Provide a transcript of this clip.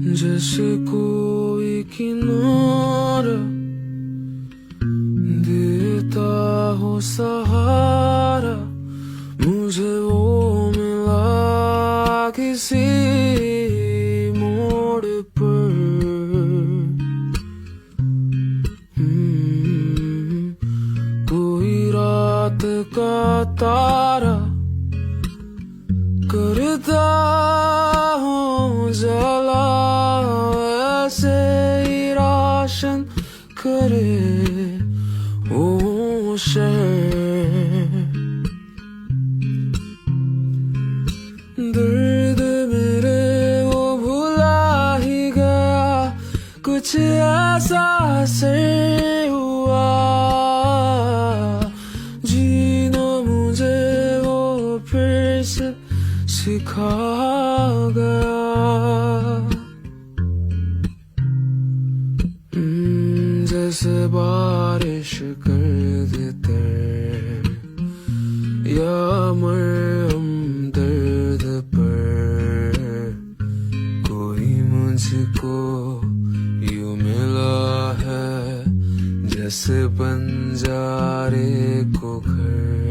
जैसे कोई किनारा देता हो सहारा, मुझे वो मिला किसी मोड़ पर। कोई रात का तारा करता हो जला, ऐसे ही रोशन करे ओ शहर। दर्द मेरे वो भुला ही गया, कुछ ऐसा से हुआ, जीना मुझे वो फिर से सिखा गया। जैसे बारिश कर देते या मरहम दर्द पर, कोई मुझको यूं मिला है जैसे बंजारे को घर।